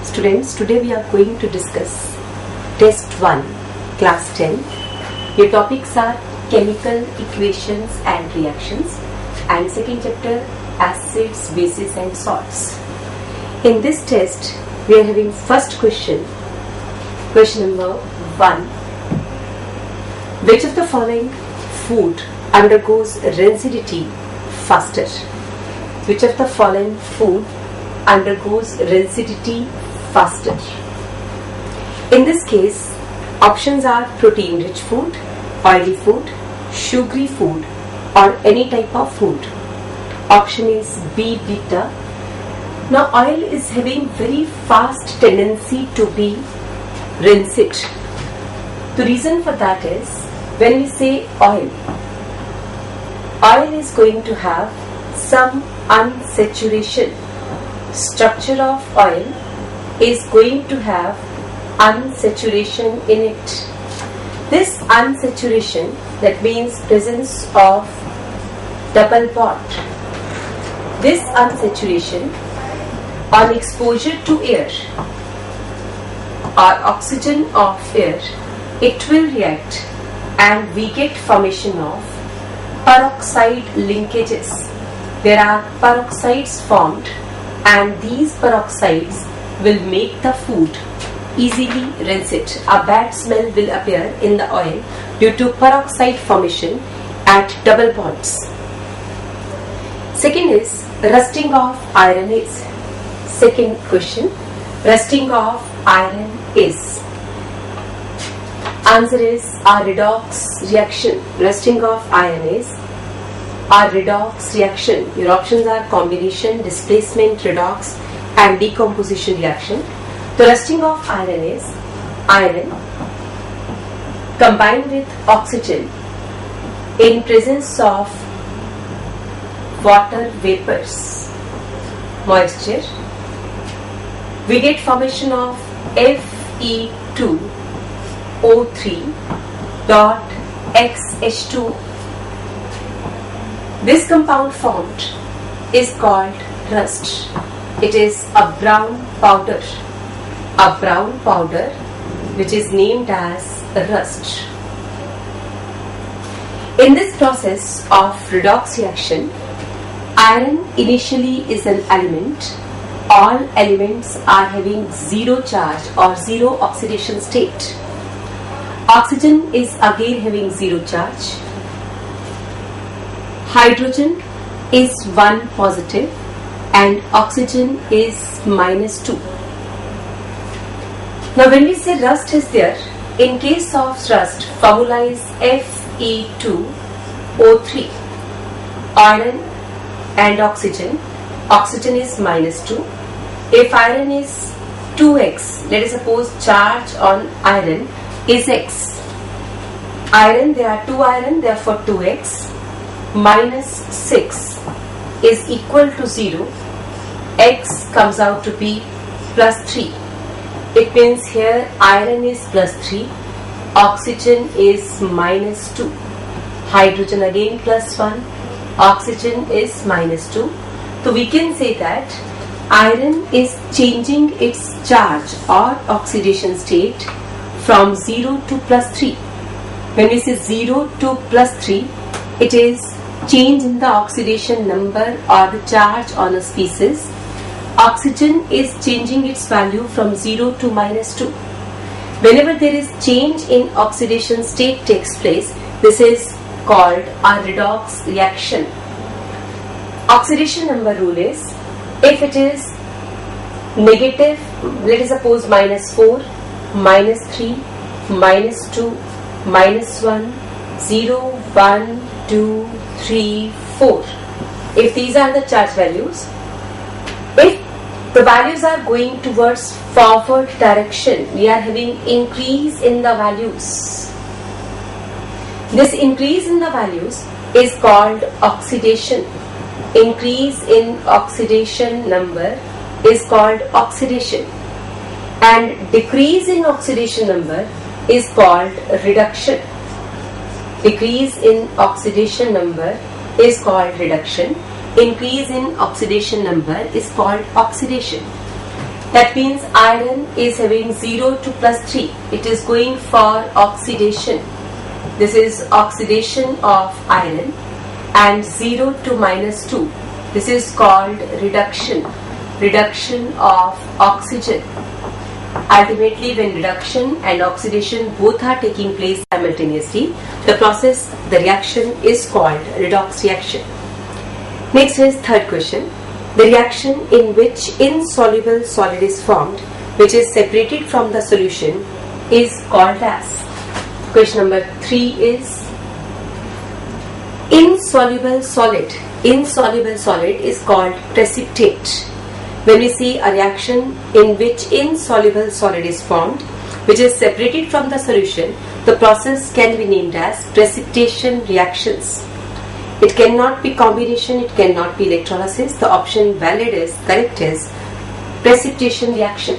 Students, today we are going to discuss Test 1, Class 10. Your topics are Chemical Equations and Reactions and second chapter Acids, Bases and Salts. In this test, we are having first question. Question number 1. Which of the following food undergoes rancidity faster? Which of the following food undergoes rancidity faster? In this case, options are protein-rich food, oily food, sugary food, or any type of food. Option is B, beta. Now, oil is having very fast tendency to be rancid. The reason for that is, when we say oil is going to have some unsaturation. Structure of oil is going to have unsaturation in it. This unsaturation, that means presence of double bond. This unsaturation on exposure to air or oxygen of air, it will react and we get formation of peroxide linkages. There are peroxides formed and these peroxides will make the food easily rancid. A bad smell will appear in the oil due to peroxide formation at double bonds. Second is rusting of iron is. Second question, rusting of iron is. Answer is a redox reaction. Rusting of iron is a redox reaction. Your options are combination, displacement, redox and decomposition reaction. The rusting of iron is iron combined with oxygen in presence of water vapors, moisture. We get formation of Fe2O3.XH2. This compound formed is called rust. It is a brown powder which is named as rust. In this process of redox reaction, iron initially is an element. All elements are having zero charge or zero oxidation state. Oxygen is again having zero charge. Hydrogen is 1 positive and oxygen is -2. Now when we say rust is there, in case of rust, formula is Fe2O3. Iron and oxygen is -2. If iron is 2x, let us suppose charge on iron is x. Iron, there are 2 iron, therefore 2x minus 6 is equal to 0. X comes out to be plus 3. It means here iron is plus 3, oxygen is -2, hydrogen again plus 1, oxygen is -2. So we can say that iron is changing its charge or oxidation state from 0 to plus 3. When we say 0 to plus 3, it is change in the oxidation number or the charge on a species. Oxygen is changing its value from 0 to -2. Whenever there is change in oxidation state takes place, this is called a redox reaction. Oxidation number rule is, if it is negative, let us suppose -4, -3, -2, -1, 0, 1, 2, 3, 4. If these are the charge values, if the values are going towards forward direction, we are having increase in the values. This increase in the values is called oxidation. Increase in oxidation number is called oxidation, and decrease in oxidation number is called reduction. Decrease in oxidation number is called reduction. Increase in oxidation number is called oxidation. That means iron is having 0 to +3. It is going for oxidation. This is oxidation of iron. And 0 to -2. This is called reduction. Reduction of oxygen. Ultimately, when reduction and oxidation both are taking place simultaneously, the reaction is called redox reaction. Next is third question. The reaction in which insoluble solid is formed, which is separated from the solution, is called as. Question number 3 is insoluble solid. Insoluble solid is called precipitate. When we see a reaction in which insoluble solid is formed, which is separated from the solution, the process can be named as precipitation reactions. It cannot be combination, it cannot be electrolysis. The option correct is precipitation reaction.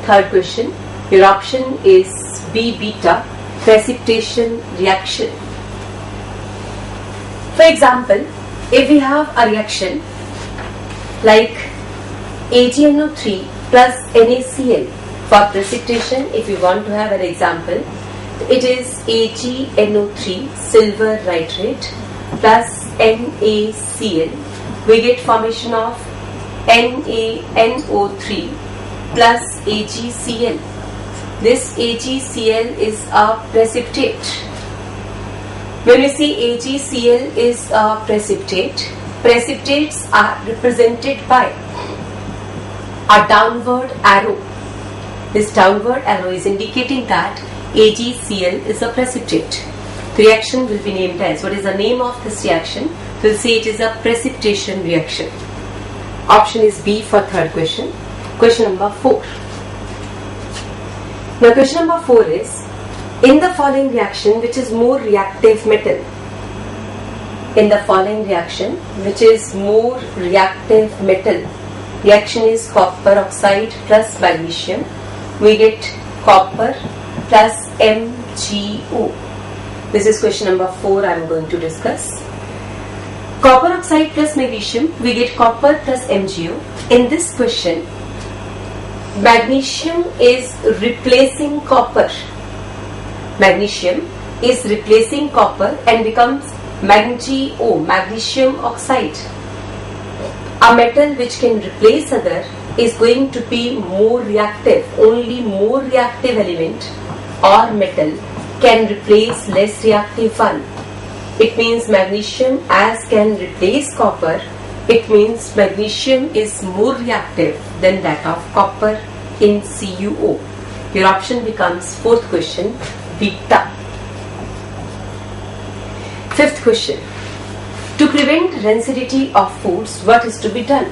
Third question, your option is B beta, precipitation reaction. For example, if we have a reaction like AgNO3 plus NaCl for precipitation, if you want to have an example, it is AgNO3 silver nitrate plus NaCl. We get formation of NaNO3 plus AgCl. This AgCl is a precipitate. When we see AgCl is a precipitate, precipitates are represented by a downward arrow. This downward arrow is indicating that AgCl is a precipitate. The reaction will be named as, what is the name of this reaction? We will say it is a precipitation reaction. Option is B for third question. Question number 4. Now question number 4 is, in the following reaction, which is more reactive metal? In the following reaction, which is more reactive metal? Reaction is copper oxide plus magnesium. We get copper plus MgO. This is question number 4 I am going to discuss. Copper oxide plus magnesium, we get copper plus MgO. In this question, magnesium is replacing copper. Magnesium is replacing copper and becomes MgO, magnesium oxide. A metal which can replace other is going to be more reactive. Only more reactive element or metal can replace less reactive one. It means magnesium as can replace copper. It means magnesium is more reactive than that of copper in CuO. Your option becomes fourth question, beta. Fifth question. To prevent rancidity of foods, what is to be done?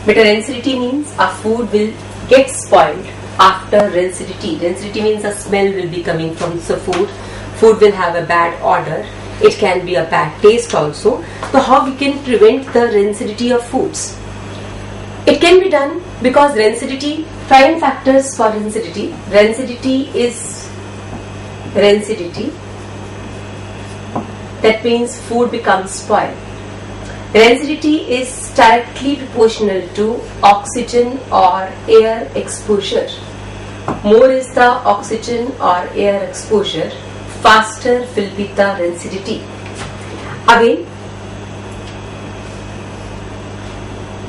Beta rancidity means a food will get spoiled after rancidity. Rancidity means a smell will be coming from the food. Food will have a bad odor. It can be a bad taste also. So how we can prevent the rancidity of foods? It can be done because rancidity, prime factors for rancidity. Rancidity is rancidity. That means food becomes spoiled. Rancidity is directly proportional to oxygen or air exposure. More is the oxygen or air exposure, faster will be the rancidity. Again,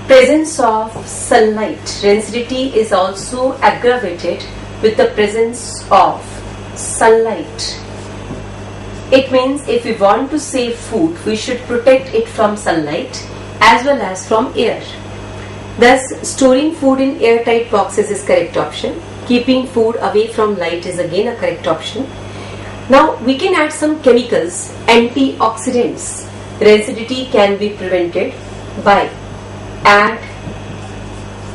presence of sunlight. Rancidity is also aggravated with the presence of sunlight. It means if we want to save food, we should protect it from sunlight as well as from air. Thus, storing food in airtight boxes is correct option. Keeping food away from light is again a correct option. Now, we can add some chemicals, antioxidants. Rancidity can be prevented by add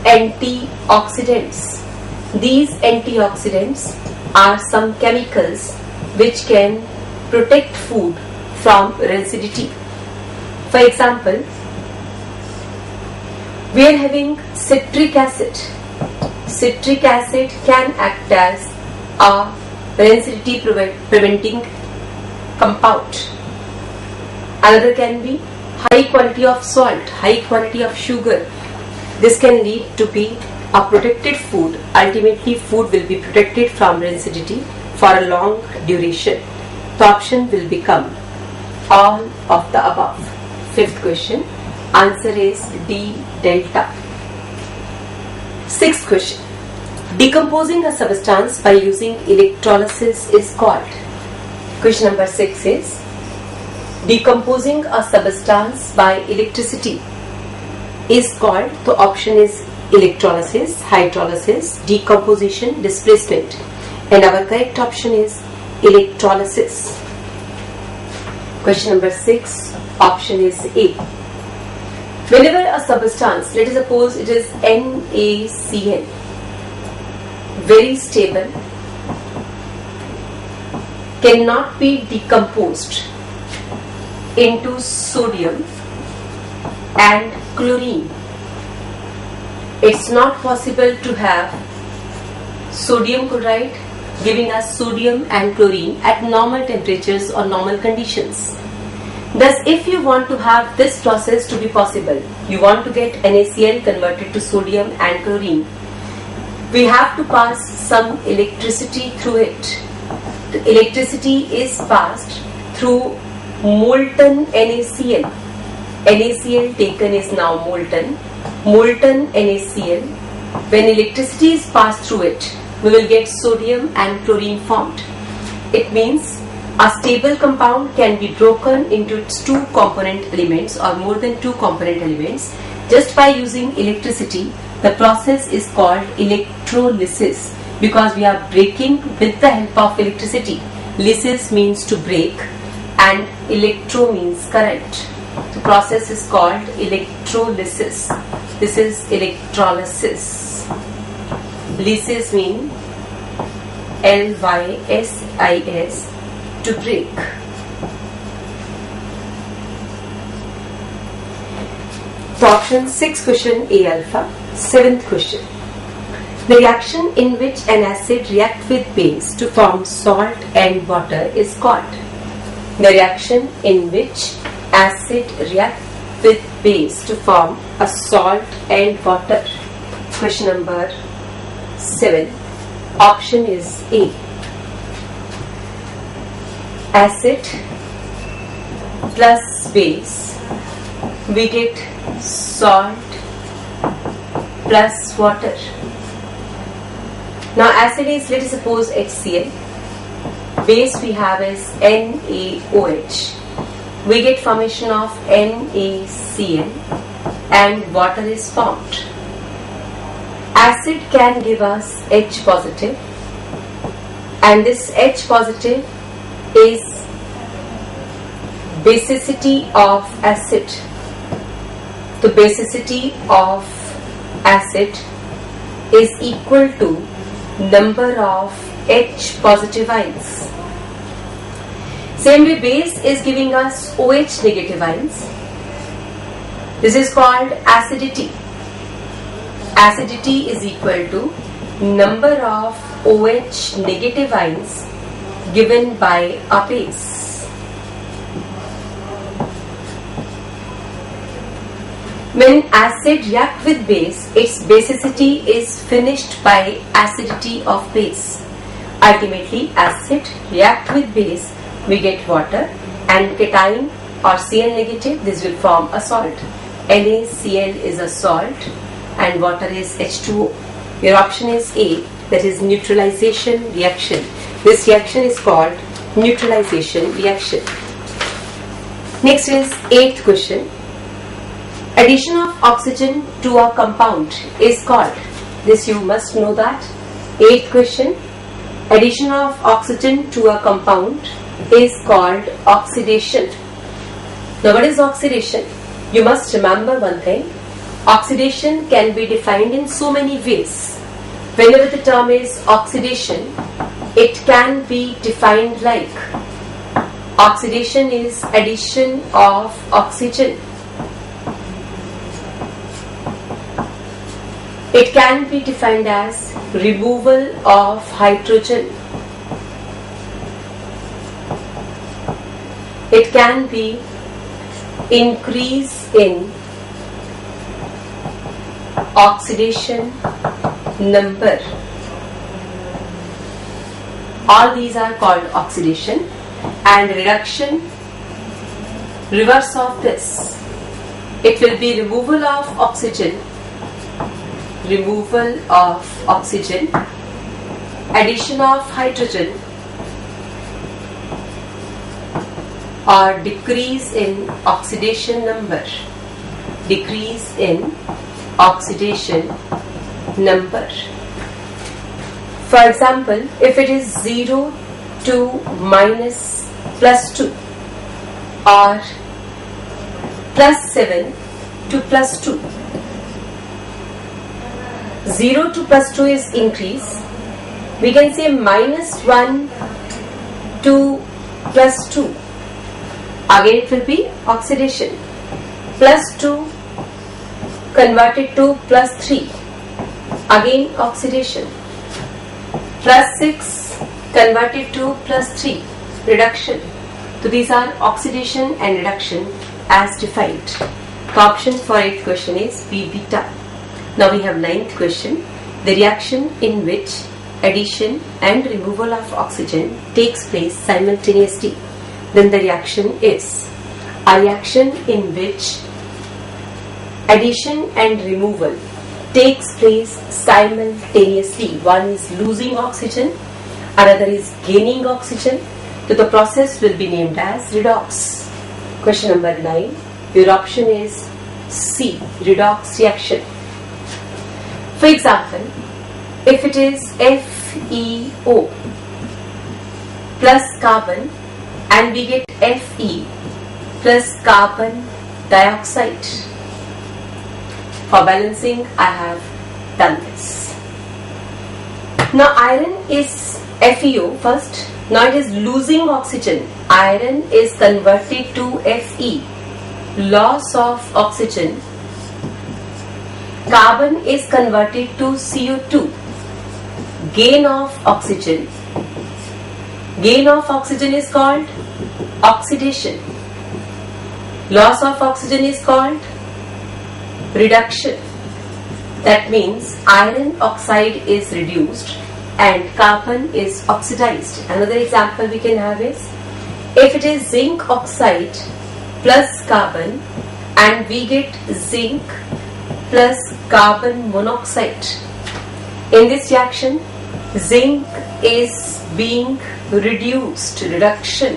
antioxidants. These antioxidants are some chemicals which can protect food from rancidity. For example, we are having citric acid. Citric acid can act as a rancidity preventing compound. Another can be high quantity of salt, high quantity of sugar. This can lead to be a protected food, ultimately food will be protected from rancidity for a long duration. The option will become all of the above. Fifth question, answer is D, delta. Sixth question, decomposing a substance by using electrolysis is called. Question number 6 is, decomposing a substance by electricity is called. The option is electrolysis, hydrolysis, decomposition, displacement, and our correct option is electrolysis. Question number 6, option is A. Whenever a substance, let us suppose it is NaCl, very stable, cannot be decomposed into sodium and chlorine. It's not possible to have sodium chloride giving us sodium and chlorine at normal temperatures or normal conditions. Thus, if you want to have this process to be possible, you want to get NaCl converted to sodium and chlorine, we have to pass some electricity through it. The electricity is passed through molten NaCl. NaCl taken is now molten. Molten NaCl, when electricity is passed through it, we will get sodium and chlorine formed. It means a stable compound can be broken into its two component elements or more than two component elements just by using electricity. The process is called electrolysis because we are breaking with the help of electricity. Lysis means to break and electro means current. The process is called electrolysis. This is electrolysis. Lysis means Lysis, to break. So option 6 question A alpha. 7th question. The reaction in which an acid reacts with base to form salt and water is called. The reaction in which acid reacts with base to form a salt and water. Question number 7. Option is A. Acid plus base, we get salt plus water. Now acid is, let us suppose, HCl. Base we have is NaOH. We get formation of NaCl and water is formed. Acid can give us H positive and this H positive is basicity of acid. The basicity of acid is equal to number of H positive ions. Same way base is giving us OH negative ions. This is called acidity. Acidity is equal to number of OH negative ions given by a base. When acid reacts with base, its basicity is finished by acidity of base. Ultimately, acid reacts with base, we get water, and cation or Cl negative, this will form a salt. NaCl is a salt and water is H2O. Your option is A, that is neutralization reaction. This reaction is called neutralization reaction. Next is 8th question. Addition of oxygen to a compound is called. This you must know that. 8th question. Addition of oxygen to a compound is called oxidation. Now what is oxidation? You must remember one thing. Oxidation can be defined in so many ways. Whenever the term is oxidation, it can be defined like oxidation is addition of oxygen. It can be defined as removal of hydrogen. It can be increase in oxidation number. All these are called oxidation. And reduction, reverse of this. It will be removal of oxygen, addition of hydrogen, or decrease in oxidation number. For example, if it is 0 to minus plus 2 or plus 7 to plus 2. 0 to plus 2 is increase. We can say minus 1 to plus 2. Again it will be oxidation. Plus 2 converted to plus 3. Again oxidation. Plus 6 converted to plus 3. Reduction. So these are oxidation and reduction as defined. The option for 8th question is B beta. Now we have 9th question. The reaction in which addition and removal of oxygen takes place simultaneously. Then the reaction is a reaction in which addition and removal takes place simultaneously. One is losing oxygen, another is gaining oxygen. So the process will be named as redox. Question number 9. Your option is C, redox reaction. For example, if it is FeO plus carbon and we get Fe plus carbon dioxide. For balancing, I have done this. Now iron is FeO first. Now it is losing oxygen. Iron is converted to Fe. Loss of oxygen. Carbon is converted to CO2. Gain of oxygen. Gain of oxygen is called oxidation. Loss of oxygen is called reduction. That means iron oxide is reduced and carbon is oxidized. Another example we can have is, if it is zinc oxide plus carbon and we get zinc plus carbon monoxide. In this reaction, zinc is being reduced, reduction,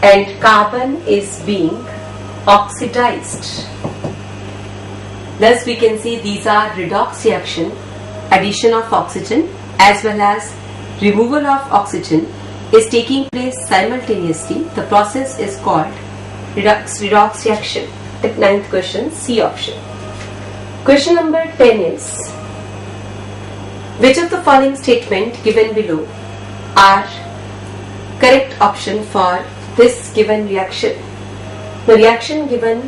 and carbon is being oxidized. Thus we can see these are redox reaction, addition of oxygen as well as removal of oxygen is taking place simultaneously. The process is called redox reaction. The 9th question, C option. Question number 10 is, which of the following statement given below are correct option for this given reaction? The reaction given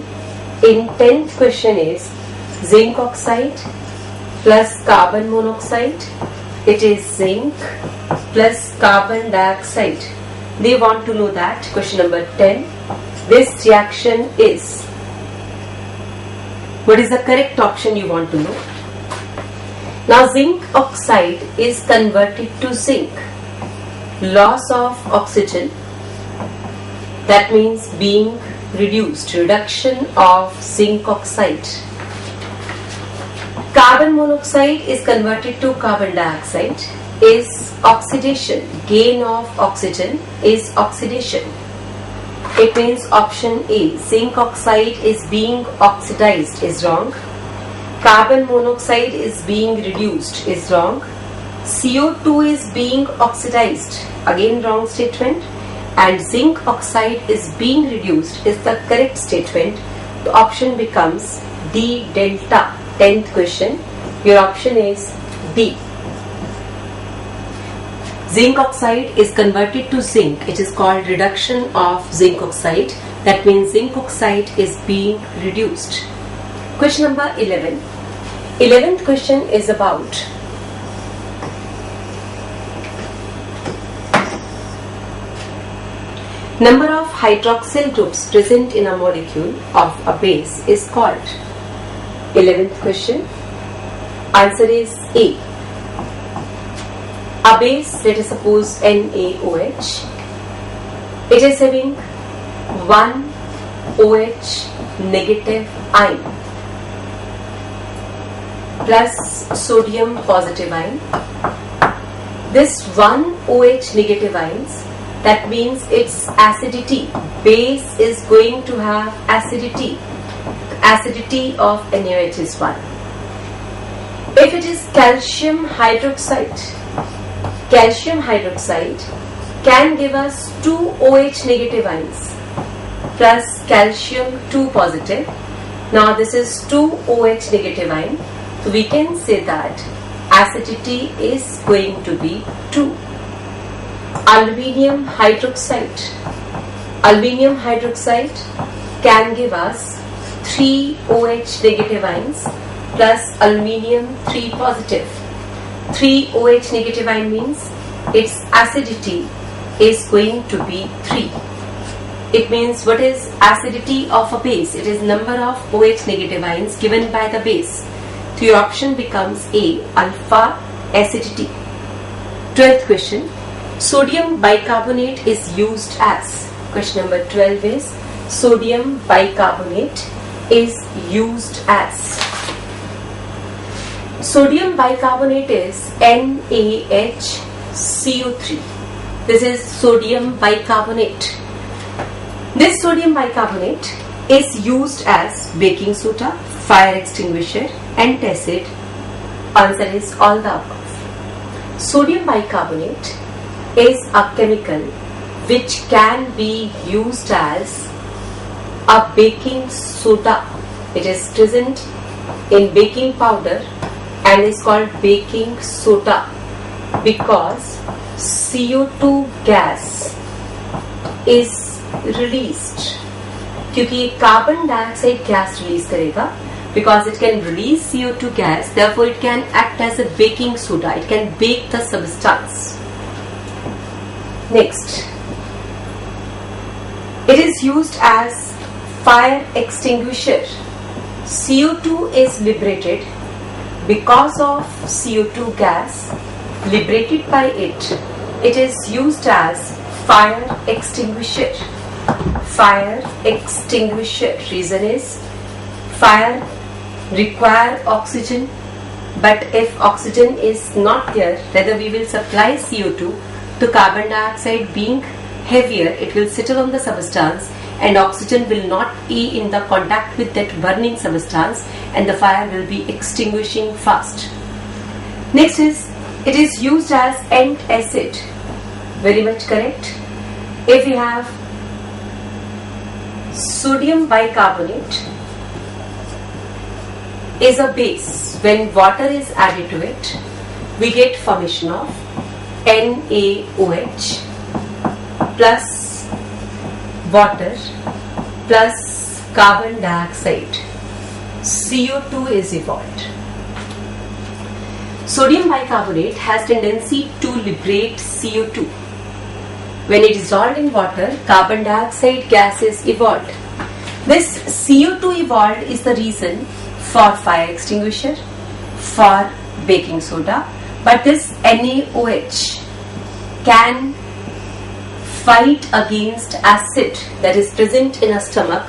in 10th question is zinc oxide plus carbon monoxide. It is zinc plus carbon dioxide. They want to know that. Question number 10. This reaction is. What is the correct option you want to know? Now zinc oxide is converted to zinc. Loss of oxygen. That means being reduced. Reduction of zinc oxide. Carbon monoxide is converted to carbon dioxide is oxidation. Gain of oxygen is oxidation. It means option A, zinc oxide is being oxidized is wrong. Carbon monoxide is being reduced is wrong. CO2 is being oxidized, again wrong statement. And zinc oxide is being reduced is the correct statement. The option becomes D delta. 10th question. Your option is D. Zinc oxide is converted to zinc. It is called reduction of zinc oxide. That means zinc oxide is being reduced. Question number 11. 11th question is about number of hydroxyl groups present in a molecule of a base is called. 11th question. Answer is A. A base, let us suppose NaOH, it is having one OH negative ion plus sodium positive ion. This one OH negative ions, that means its acidity, base is going to have acidity. Acidity of NaOH is 1. If it is calcium hydroxide can give us 2 OH negative ions plus calcium 2 positive. Now this is 2 OH negative ion. So we can say that acidity is going to be 2. Aluminium hydroxide can give us 3 OH negative ions plus aluminium 3 positive. 3 OH negative ion means its acidity is going to be 3. It means what is acidity of a base? It is number of OH negative ions given by the base. So your option becomes A, alpha acidity. 12th question. Sodium bicarbonate is used as. Question number 12 is sodium bicarbonate is used as. Sodium bicarbonate is NaHCO3. This is sodium bicarbonate. This sodium bicarbonate is used as baking soda, fire extinguisher, antacid. Answer is all the above. Sodium bicarbonate is a chemical which can be used as a baking soda. It is present in baking powder and is called baking soda because CO2 gas is released. क्योंकि ये carbon dioxide gas release करेगा, because it can release CO2 gas, therefore it can act as a baking soda. It can bake the substance. Next, it is used as fire extinguisher. CO2 is liberated. Because of CO2 gas liberated by it, it is used as fire extinguisher. Fire extinguisher. Reason is fire require oxygen, but if oxygen is not there, rather we will supply CO2, to carbon dioxide being heavier, it will settle on the substance and oxygen will not be in the contact with that burning substance and the fire will be extinguishing fast. Next is, it is used as antacid. Very much correct. If we have sodium bicarbonate is a base, when water is added to it, we get formation of NaOH plus water plus carbon dioxide. CO2 is evolved. Sodium bicarbonate has tendency to liberate CO2. When it is dissolved in water, carbon dioxide gas is evolved. This CO2 evolved is the reason for fire extinguisher, for baking soda, but this NaOH can fight against acid that is present in a stomach,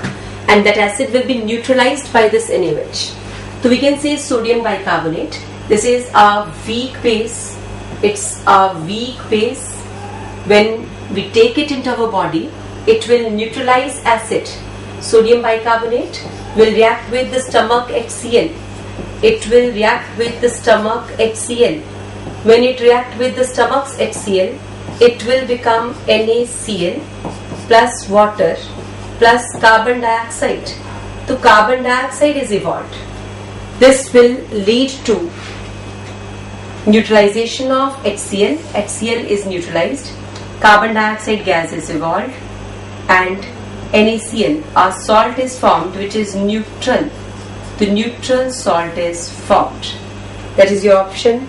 and that acid will be neutralized by this NaOH. So we can say sodium bicarbonate, this is a weak base. It's a weak base. When we take it into our body, it will neutralize acid. Sodium bicarbonate will react with the stomach HCl. It will react with the stomach HCl. When it reacts with the stomach's HCl, it will become NaCl plus water plus carbon dioxide. So carbon dioxide is evolved. This will lead to neutralization of HCl. HCl is neutralized. Carbon dioxide gas is evolved and NaCl, a salt is formed which is neutral. The neutral salt is formed. That is your option.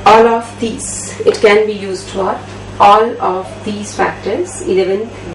All of these, it can be used for all of these factors. 11th